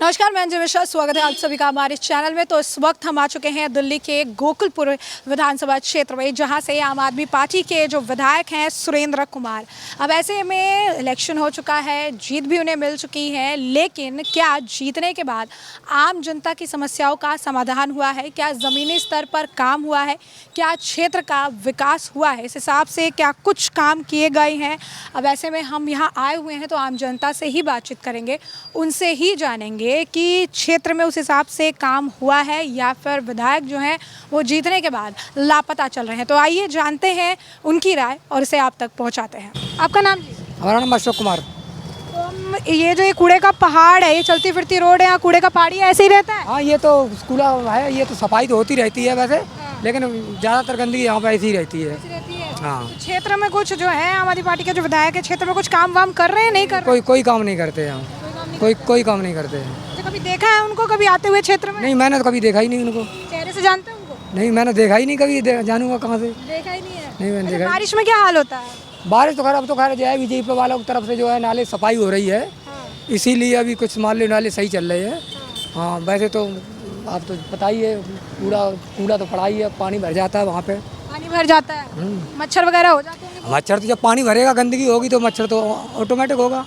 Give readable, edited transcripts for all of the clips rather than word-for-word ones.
नमस्कार, मैं अंजू मिश्रा। स्वागत है आप सभी का हमारे चैनल में। तो इस वक्त हम आ चुके हैं दिल्ली के गोकुलपुर विधानसभा क्षेत्र में, जहां से आम आदमी पार्टी के जो विधायक हैं सुरेंद्र कुमार। अब ऐसे में इलेक्शन हो चुका है, जीत भी उन्हें मिल चुकी है, लेकिन क्या जीतने के बाद आम जनता की समस्याओं का समाधान हुआ है? क्या ज़मीनी स्तर पर काम हुआ है? क्या क्षेत्र का विकास हुआ है? इस हिसाब से क्या कुछ काम किए गए हैं? अब ऐसे में हम यहाँ आए हुए हैं तो आम जनता से ही बातचीत करेंगे, उनसे ही जानेंगे कि क्षेत्र में उस हिसाब से काम हुआ है या फिर विधायक जो हैं वो जीतने के बाद लापता चल रहे हैं। तो आइए जानते हैं उनकी राय और इसे आप तक पहुंचाते हैं। आपका नाम जी? हमारा नाम अशोक कुमार। तो ये जो ये कूड़े का पहाड़ है, ये चलती फिरती रोड है, यहाँ कूड़े का पहाड़ ही ऐसे ही रहता है? हाँ, ये तो कूड़ा है, ये तो सफाई तो होती रहती है वैसे, लेकिन ज़्यादातर गंदगी यहाँ पे ऐसी ही रहती है। हाँ, तो क्षेत्र में कुछ जो है आम आदमी पार्टी के जो विधायक है क्षेत्र में कुछ काम वाम कर रहे हैं, नहीं कर रहे? कोई काम नहीं करते हैं, कोई काम नहीं करते हैं। तो कभी देखा है उनको कभी आते हुए क्षेत्र में? नहीं, मैंने तो कभी देखा ही नहीं उनको। चेहरे से जानते हैं उनको? नहीं, मैंने देखा ही नहीं, कभी जानूंगा कहाँ से? देखा ही नहीं है। नहीं, मैंने देखा। बारिश में क्या हाल होता है? बारिश तो खैर अब तो खैर जो है बीजेपी वालों की तरफ से जो है नाले सफाई हो रही है, इसीलिए अभी कुछ मान लो नाले सही चल रहे हैं। हाँ, वैसे तो आप तो पता ही है, कूड़ा तो पड़ा ही है, पानी भर जाता है वहाँ पे, पानी भर जाता है, मच्छर वगैरह हो जाते हैं? मच्छर तो जब पानी भरेगा, गंदगी होगी तो मच्छर तो ऑटोमेटिक होगा।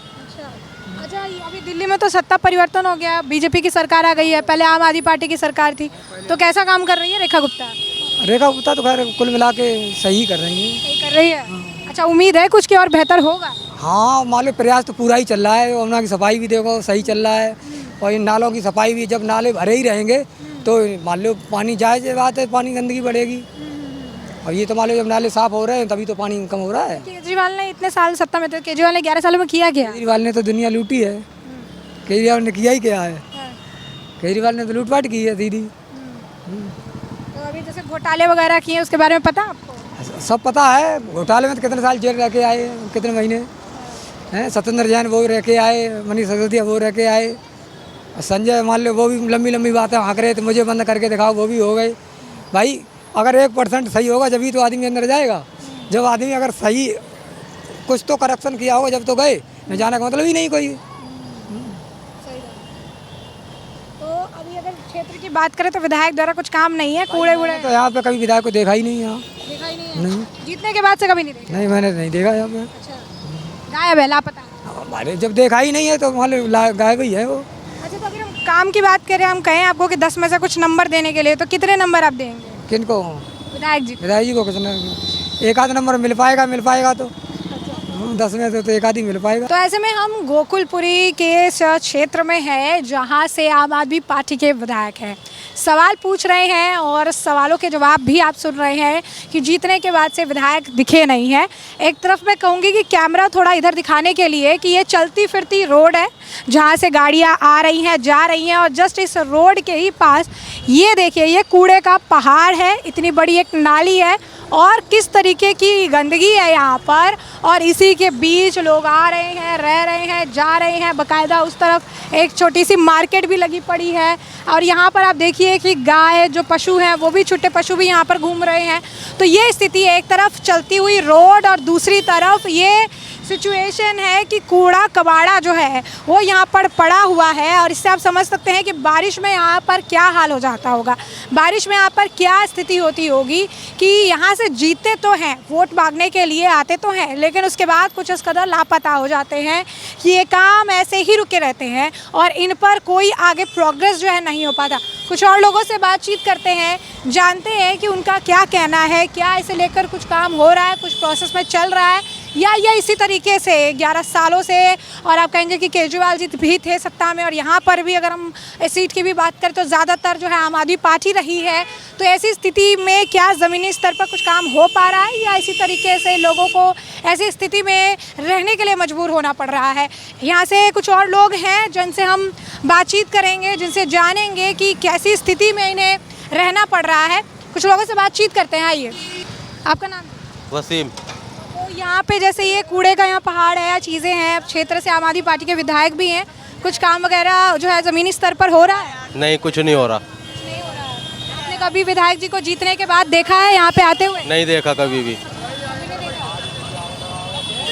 अच्छा, अभी दिल्ली में तो सत्ता परिवर्तन हो गया, बीजेपी की सरकार आ गई है, पहले आम आदमी पार्टी की सरकार थी, तो कैसा काम कर रही है रेखा गुप्ता? रेखा गुप्ता तो खैर कुल मिला के सही कर रही है। सही कर रही है। अच्छा, उम्मीद है कुछ की और बेहतर होगा? हाँ, मान लो प्रयास तो पूरा ही चल रहा है, और की सफाई भी देखो सही चल रहा है, और इन नालों की सफाई भी, जब नाले भरे ही रहेंगे तो मान लो पानी जायज़ बात है, पानी गंदगी बढ़ेगी। और ये तो मान लो जब नाले साफ हो रहे हैं तभी तो पानी कम हो रहा है। केजरीवाल ने इतने साल सत्ता में थे, केजरीवाल ने 11 सालों में किया क्या? केजरीवाल ने तो दुनिया लूटी है, केजरीवाल ने किया ही क्या है? केजरीवाल ने तो लूटपाट की है दीदी। तो अभी जैसे घोटाले वगैरह किए, उसके बारे में पता आपको? सब पता है, घोटाले में तो कितने साल जेल रह के आए, कितने महीने हैं। सत्येंद्र जैन वो रह के आए, मनीष सिसोदिया वो रह के आए, संजय मान लो वो भी लंबी बातें हाँक रहे थे, मुझे बंद करके दिखाओ, वो भी हो गए। भाई अगर 1% सही होगा जब ही तो आदमी अंदर जाएगा। जब आदमी अगर सही कुछ तो करप्शन किया होगा जब तो गए, न जाने का मतलब ही नहीं कोई। तो अभी अगर क्षेत्र की बात करें तो विधायक द्वारा कुछ काम नहीं है, कूड़े वूड़े तो यहाँ पे कभी विधायक को देखा ही नहीं, यहाँ देखा ही नहीं है? नहीं, जीतने के बाद से कभी नहीं देखा? नहीं मैंने नहीं देखा यहाँ पे। अच्छा, गायब है, लापता है। हमारे जब देखा ही नहीं है तो मान लो गायब ही है वो। अच्छा, तो अगर हम काम की बात करें, हम कहें आपको कि 10 में से कुछ नंबर देने के लिए, तो कितने नंबर आप देंगे? किनको? विधायक जी। विधायक जी को कितना एक आध नंबर मिल पाएगा तो 10 में से तो एक आध ही मिल पाएगा। तो ऐसे में हम गोकुलपुरी के इस क्षेत्र में है जहां से आम आदमी पार्टी के विधायक हैं, सवाल पूछ रहे हैं और सवालों के जवाब भी आप सुन रहे हैं कि जीतने के बाद से विधायक दिखे नहीं हैं। एक तरफ मैं कहूँगी कि कैमरा थोड़ा इधर दिखाने के लिए कि ये चलती फिरती रोड है जहाँ से गाड़ियाँ आ रही हैं जा रही हैं, और जस्ट इस रोड के ही पास ये देखिए, ये कूड़े का पहाड़ है, इतनी बड़ी एक नाली है और किस तरीके की गंदगी है यहाँ पर, और इसी के बीच लोग आ रहे हैं, रह रहे हैं, जा रहे हैं। बाकायदा उस तरफ एक छोटी सी मार्केट भी लगी पड़ी है, और यहाँ पर आप देखिए कि गाय जो पशु हैं वो भी, छोटे पशु भी यहाँ पर घूम रहे हैं। तो ये स्थिति है, एक तरफ चलती हुई रोड और दूसरी तरफ ये सिचुएशन है कि कूड़ा कबाड़ा जो है वो यहाँ पर पड़ा हुआ है, और इससे आप समझ सकते हैं कि बारिश में यहाँ पर क्या हाल हो जाता होगा, बारिश में यहाँ पर क्या स्थिति होती होगी कि यहाँ से जीतते तो हैं, वोट मांगने के लिए आते तो हैं, लेकिन उसके बाद कुछ इस कदर लापता हो जाते हैं कि ये काम ऐसे ही रुके रहते हैं और इन पर कोई आगे प्रोग्रेस जो है नहीं हो पाता। कुछ और लोगों से बातचीत करते हैं, जानते हैं कि उनका क्या कहना है, क्या इसे लेकर कुछ काम हो रहा है, कुछ प्रोसेस में चल रहा है, या इसी तरीके से 11 सालों से, और आप कहेंगे कि केजरीवाल जी भी थे सत्ता में, और यहाँ पर भी अगर हम इस सीट की भी बात करें तो ज़्यादातर जो है आम आदमी पार्टी रही है। तो ऐसी स्थिति में क्या ज़मीनी स्तर पर कुछ काम हो पा रहा है, या इसी तरीके से लोगों को ऐसी स्थिति में रहने के लिए मजबूर होना पड़ रहा है? यहाँ से कुछ और लोग हैं जिनसे हम बातचीत करेंगे, जिनसे जानेंगे कि कैसी स्थिति में इन्हें रहना पड़ रहा है। कुछ लोगों से बातचीत करते हैं, आइए। आपका नाम? वसीम। तो यहाँ पे जैसे ये कूड़े का यहाँ पहाड़ है, चीज़ें हैं, क्षेत्र से आम आदमी पार्टी के विधायक भी हैं, कुछ काम वगैरह जो है ज़मीनी स्तर पर हो रहा है? नहीं, कुछ नहीं हो रहा। नहीं हो रहा है। आपने कभी विधायक जी को जीतने के बाद देखा है यहाँ पे आते हुए? नहीं देखा कभी भी। तो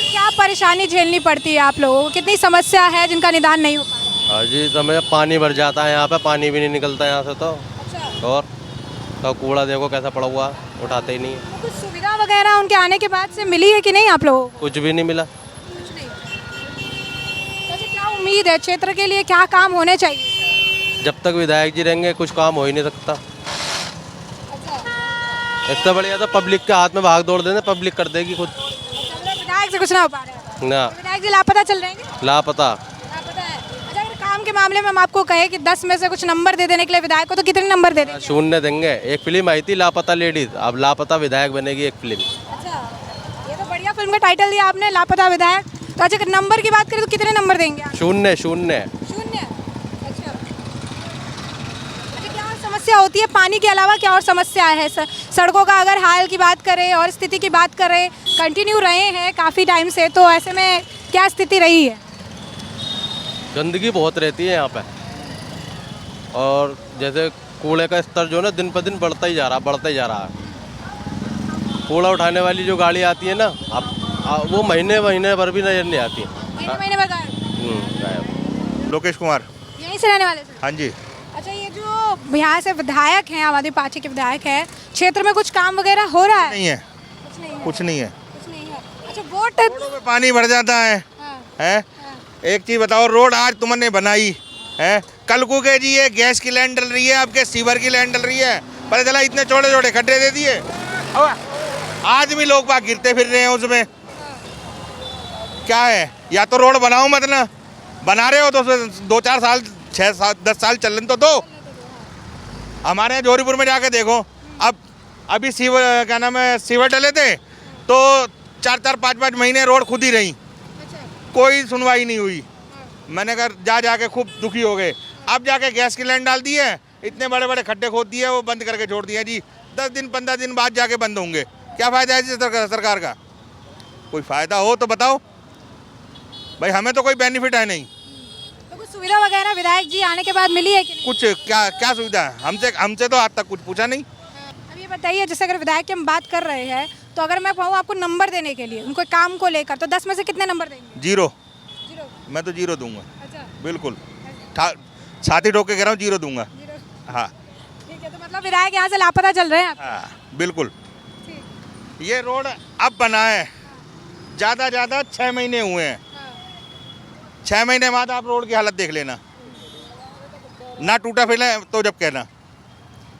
क्या परेशानी झेलनी पड़ती है आप लोगों को, कितनी समस्या है जिनका निदान नहीं हो पा रहा? और जी समय पानी भर जाता है यहाँ पे, पानी भी नहीं निकलता यहाँ से तो। अच्छा, और तो कूड़ा देखो कैसा पड़ा हुआ है, उठाते ही नहीं है। तो कुछ सुविधा वगैरह उनके आने के बाद से मिली है कि नहीं आप लोगों को? कुछ भी नहीं मिला। कुछ नहीं। तो अच्छा, क्या उम्मीद है क्षेत्र के लिए, क्या काम होने चाहिए? जब तक विधायक जी रहेंगे कुछ काम हो ही नहीं सकता। अच्छा, इससे बढ़िया तो पब्लिक के हाथ में भाग दौड़ देने, पब्लिक कर देगी खुद। मतलब विधायक से कुछ ना हो पा रहा है? ना, विधायक जी लापता चल रहे हैं? लापता। लापता है। अच्छा, अगर काम के मामले में हम आपको कहे कि 10 में से कुछ नंबर दे देने के लिए विधायक को, तो कितने नंबर दे देंगे? 0 देंगे। एक फिल्म आई थी लापता लेडीज, अब लापता विधायक बनेगी एक फिल्म। अच्छा, ये तो बढ़िया फिल्म का टाइटल दिया आपने, लापता विधायक। तो अच्छा, अगर नंबर की बात करें तो कितने नंबर देंगे आप? 0। 0। अच्छा, क्या और समस्या होती है पानी के अलावा? क्या और समस्या है सड़कों का अगर हाल की बात करें और स्थिति की बात करें, कंटिन्यू रहे हैं काफ़ी टाइम से, तो ऐसे में क्या स्थिति रही है? गंदगी बहुत रहती है यहाँ पे, और जैसे कूड़े का स्तर जो है ना दिन पर दिन बढ़ता ही जा रहा है। कूड़ा उठाने वाली जो गाड़ी आती है ना, अब वो महीने भर भी नजर नहीं आती। महीने भर गायब। गायब। लोकेश कुमार। यहीं से रहने वाले थे? हाँ जी। अच्छा, ये जो यहाँ से विधायक हैं, आम आदमी पार्टी के विधायक हैं, क्षेत्र में कुछ काम वगैरह हो रहा है? नहीं है, कुछ नहीं है। कुछ नहीं है। कुछ नहीं है। अच्छा, वोट। रोडों में पानी भर जाता है। हाँ, हैं? हाँ। एक चीज बताओ, रोड आज तुमने बनाई है, कल को के जी ये गैस की लाइन डल रही है, आपके सीवर की लाइन डल रही है, पता चला इतने छोटे छोटे खड्डे दे दिए। आदमी लोग बाग गिरते फिर रहे हैं उसमें। क्या है, या तो रोड बनाओ, मत ना बना रहे हो तो 2-4 साल 6-7-10 साल चलन तो दो। हमारे यहाँ जोरीपुर में जाके देखो, अब अभी सीवर क्या नाम है, सीवर डले थे तो 4-4 5-5 महीने रोड खुद ही रही, कोई सुनवाई नहीं हुई। मैंने कहा जाके खूब दुखी हो गए। अब जाके गैस की लाइन डाल दी है, इतने बड़े बड़े खड्डे खोद दिए, वो बंद करके छोड़ दिए जी। 10 दिन 15 दिन बाद जाके बंद होंगे। क्या फ़ायदा है जी सरकार का? कोई फ़ायदा हो तो बताओ भाई, हमें तो कोई बेनिफिट है नहीं। तो कुछ सुविधा वगैरह विधायक जी आने के बाद मिली है कि नहीं? कुछ क्या सुविधा है? हमसे तो आज तक कुछ पूछा नहीं। अब ये बताइए, जैसे अगर विधायक की हम बात कर रहे हैं, तो अगर मैं कहूँ आपको नंबर देने के लिए उनको काम को लेकर, तो 10 में से कितने नंबर देंगे? 0। 0। मैं तो 0 दूंगा। अच्छा, बिल्कुल, छाती ठोक के कह रहा हूँ, 0 दूंगा। 0। हाँ ठीक है, तो मतलब विधायक यहाँ से लापता चल रहे हैं आप? हाँ बिल्कुल। ठीक। ये रोड अब बना है, ज़्यादा 6 महीने हुए हैं। 6 महीने बाद आप रोड की हालत देख लेना, ना टूटा फैला तो जब कहना।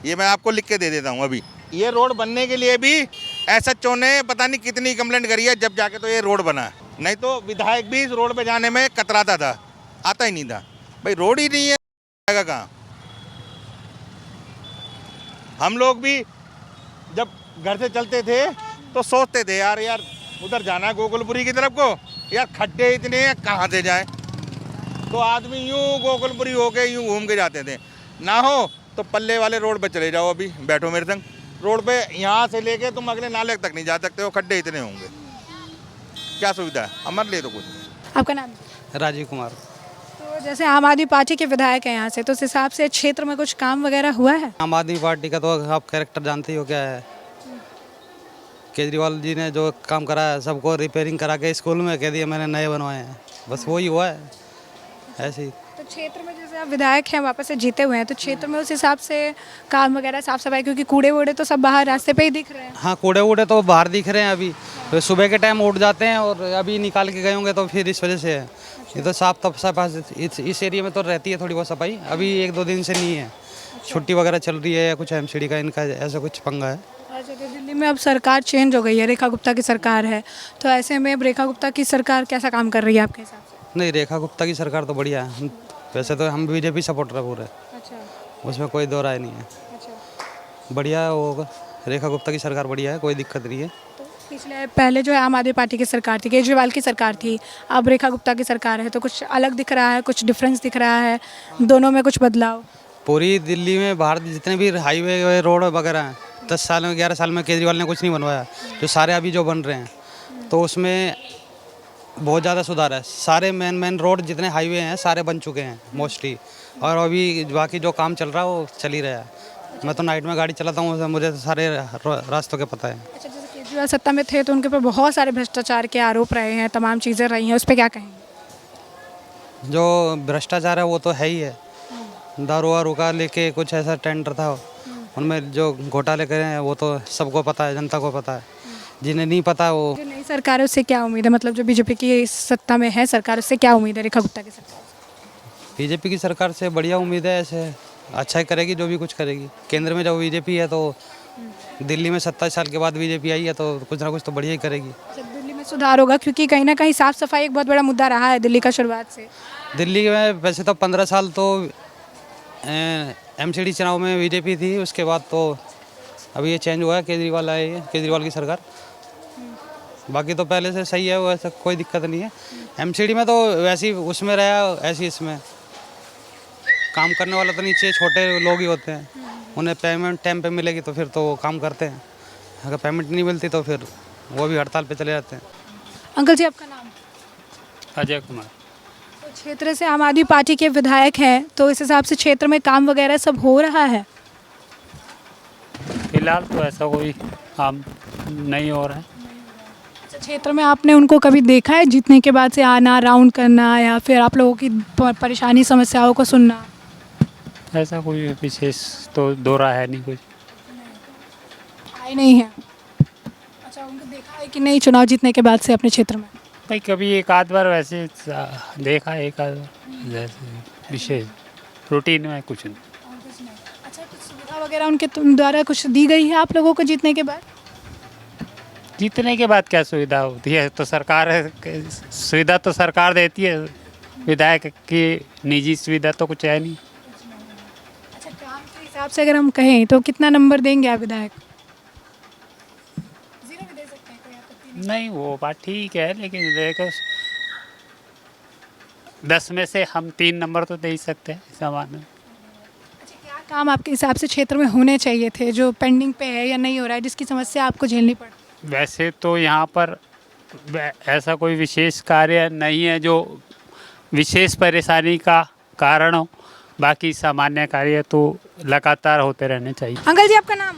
ये मैं आपको लिख के दे देता हूँ। अभी ये रोड बनने के लिए भी एसएचओ ने पता नहीं कितनी कंप्लेंट करी है, जब जाके तो ये रोड बना है। नहीं तो विधायक भी इस रोड पे जाने में कतराता था, आता ही नहीं था। भाई रोड ही नहीं है, जाएगा कहाँ? हम लोग भी जब घर से चलते थे तो सोचते थे यार उधर जाना है गोकुलपुरी की तरफ को, यार खड्डे इतने हैं, कहाँ से जाए। तो आदमी यूँ गोकुलपुरी होके यूँ घूम के जाते थे। ना हो तो पल्ले वाले रोड पे चले जाओ, अभी बैठो मेरे संग। रोड पे यहाँ से लेके तुम अगले नाले तक नहीं जा सकते हो, खड्डे इतने होंगे। क्या सुविधा है हमारे लिए? तो कुछ नहीं। आपका नाम? राजीव कुमार। तो जैसे आम आदमी पार्टी के विधायक हैं यहाँ से, तो उस हिसाब से क्षेत्र में कुछ काम वगैरह हुआ है? आम आदमी पार्टी का तो आप कैरेक्टर जानते ही हो क्या है। केजरीवाल जी ने जो काम करा है, सबको रिपेयरिंग करा के स्कूल में कह दिया मैंने नए बनवाए हैं, बस वही हुआ है। ऐसे ही तो क्षेत्र में जैसे आप विधायक हैं, वापस से जीते हुए हैं, तो क्षेत्र में उस हिसाब से काम वगैरह, साफ सफाई, क्योंकि कूड़े वूड़े तो सब बाहर रास्ते पे ही दिख रहे हैं। हाँ, कूड़े वूड़े तो बाहर दिख रहे हैं अभी, तो सुबह के टाइम उठ जाते हैं और अभी निकाल के गए होंगे, तो फिर इस वजह से है। ये तो साफ सफाई इस एरिया में तो रहती है थोड़ी बहुत सफाई, अभी 1-2 दिन से नहीं है। छुट्टी वगैरह चल रही है या कुछ एमसीडी का इनका ऐसा कुछ पंगा है। अच्छा, तो दिल्ली में अब सरकार चेंज हो गई है, रेखा गुप्ता की सरकार है, तो ऐसे में अब रेखा गुप्ता की सरकार कैसा काम कर रही है आपके हिसाब से? नहीं, रेखा गुप्ता की सरकार तो बढ़िया है। वैसे तो हम बीजेपी सपोर्टर है पूरे, अच्छा, उसमें कोई दो राय नहीं है। अच्छा। बढ़िया है वो, रेखा गुप्ता की सरकार बढ़िया है, कोई दिक्कत नहीं है। तो पहले जो है आम आदमी पार्टी की सरकार थी, केजरीवाल की सरकार थी, अब रेखा गुप्ता की सरकार है, तो कुछ अलग दिख रहा है, कुछ डिफरेंस दिख रहा है दोनों में, कुछ बदलाव? पूरी दिल्ली में बाहर जितने भी हाईवे रोड वगैरह हैं, 10 साल में 11 साल में केजरीवाल ने कुछ नहीं बनवाया। जो सारे अभी जो बन रहे हैं तो उसमें बहुत ज़्यादा सुधार है। सारे मेन रोड जितने हाईवे हैं सारे बन चुके हैं मोस्टली, और अभी बाकी जो काम चल रहा है वो चल ही रहा है। मैं तो नाइट में गाड़ी चलाता हूँ, मुझे तो सारे रास्तों के पता है। अच्छा, जैसे केजरीवाल सत्ता में थे तो उनके ऊपर बहुत सारे भ्रष्टाचार के आरोप रहे हैं, तमाम चीज़ें रही हैं, उस पर क्या कहेंगे? जो भ्रष्टाचार है वो तो है ही है। दारू वारू का लेके कुछ ऐसा टेंडर था, उनमें जो घोटाले करे हैं वो तो सबको पता है, जनता को पता है। जिन्हें नहीं पता वो जो नई सरकार है उससे क्या उम्मीद है, मतलब जो बीजेपी की सत्ता में है सरकार, उससे क्या उम्मीद है रेखा गुप्ता की सरकार से? बीजेपी की सरकार से बढ़िया उम्मीद है, ऐसे अच्छा ही करेगी जो भी कुछ करेगी। केंद्र में जब बीजेपी है तो दिल्ली में 27 साल के बाद बीजेपी आई है तो कुछ ना कुछ तो बढ़िया ही करेगी। जब दिल्ली में सुधार होगा, क्योंकि कहीं ना कहीं साफ सफाई एक बहुत बड़ा मुद्दा रहा है दिल्ली का शुरुआत से। दिल्ली में वैसे तो 15 साल तो एमसीडी चुनाव में बीजेपी थी, उसके बाद तो अभी ये चेंज हुआ है, केजरीवाल आए हैं, केजरीवाल की सरकार। बाकी तो पहले से सही है, वैसा कोई दिक्कत नहीं है। एमसीडी में तो वैसे ही उसमें रहा, ऐसे इसमें काम करने वाला तो नीचे छोटे लोग ही होते हैं, उन्हें पेमेंट टाइम पे मिलेगी तो फिर तो वो काम करते हैं, अगर पेमेंट नहीं मिलती तो फिर वो भी हड़ताल पे चले जाते हैं। अंकल जी आपका नाम? अजय कुमार। तो क्षेत्र से आम आदमी पार्टी के विधायक हैं, तो इस हिसाब से क्षेत्र में काम वगैरह सब हो रहा है? फिलहाल तो ऐसा कोई काम नहीं हो रहा है। अच्छा, क्षेत्र में आपने उनको कभी देखा है जीतने के बाद से आना, राउंड करना, या फिर आप लोगों की परेशानी समस्याओं को सुनना? ऐसा कोई विशेष तो दौरा है नहीं कुछ। आए नहीं है? अच्छा, उनको देखा है कि नहीं चुनाव जीतने के बाद से अपने क्षेत्र में? नहीं, कभी एक आध बार वैसे देखा, एक आध बार, जैसे विशेष रूटीन में कुछ नहीं। अच्छा, कुछ सुविधा वगैरह उनके द्वारा कुछ दी गई है आप लोगों को जीतने के बाद? जीतने के बाद क्या सुविधा होती है, तो सरकार है, सुविधा तो सरकार देती है, विधायक की निजी सुविधा तो कुछ है नहीं। अच्छा, काम के हिसाब से अगर हम कहें तो कितना नंबर देंगे आप विधायक? 0 भी दे सकते हैं, कोई आपत्ति नहीं, वो बात ठीक है, लेकिन देखो 10 में से हम 3 नंबर तो दे ही सकते हैं सामान्य। अच्छा, क्या काम आपके हिसाब से क्षेत्र में होने चाहिए थे जो पेंडिंग पे है या नहीं हो रहा है, जिसकी समस्या आपको झेलनी पड़? वैसे तो यहाँ पर ऐसा कोई विशेष कार्य नहीं है जो विशेष परेशानी का कारण हो, बाकी सामान्य कार्य तो लगातार होते रहने चाहिए। अंकल जी आपका नाम?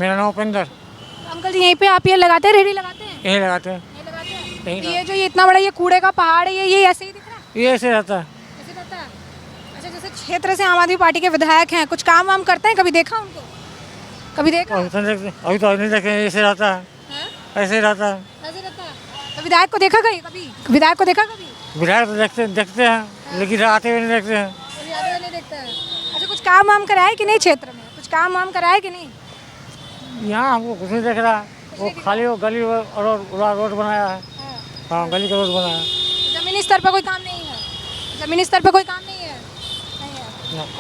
मेरा नाम उपेंद्र। तो अंकल जी यहीं पे आप ये लगाते हैं, रेडी लगाते हैं? यही लगाते हैं। ये लगाते हैं? यही तो ये जो ये इतना बड़ा ये कूड़े का पहाड़ है, ये ऐसे ही दिख रहा है? ये ऐसे रहता है। ऐसे रहता है? अच्छा, जैसे क्षेत्र से आम आदमी पार्टी के विधायक हैं, कुछ काम वाम करते हैं, कभी देखा उनको? कभी देखा? अभी तो नहीं देखे, ऐसे रहता है। हाँ? ऐसे ही रहता है। ऐसे रहता है? तो विधायक को देखा कभी? विधायक को देखा कभी? विधायक तो देखते हैं, लेकिन आते हुए नहीं देखते हैं। कभी आते हुए नहीं देखता है? अच्छा, कुछ काम वाम कराया कि नहीं क्षेत्र में? कुछ काम वाम कराया कि नहीं? यहाँ हमको कुछ नहीं दिख रहा, वो खाली वो गली और रोड बनाया है। हाँ, गली का रोड बनाया है। जमीनी स्तर पर कोई काम नहीं है? जमीनी स्तर पर कोई काम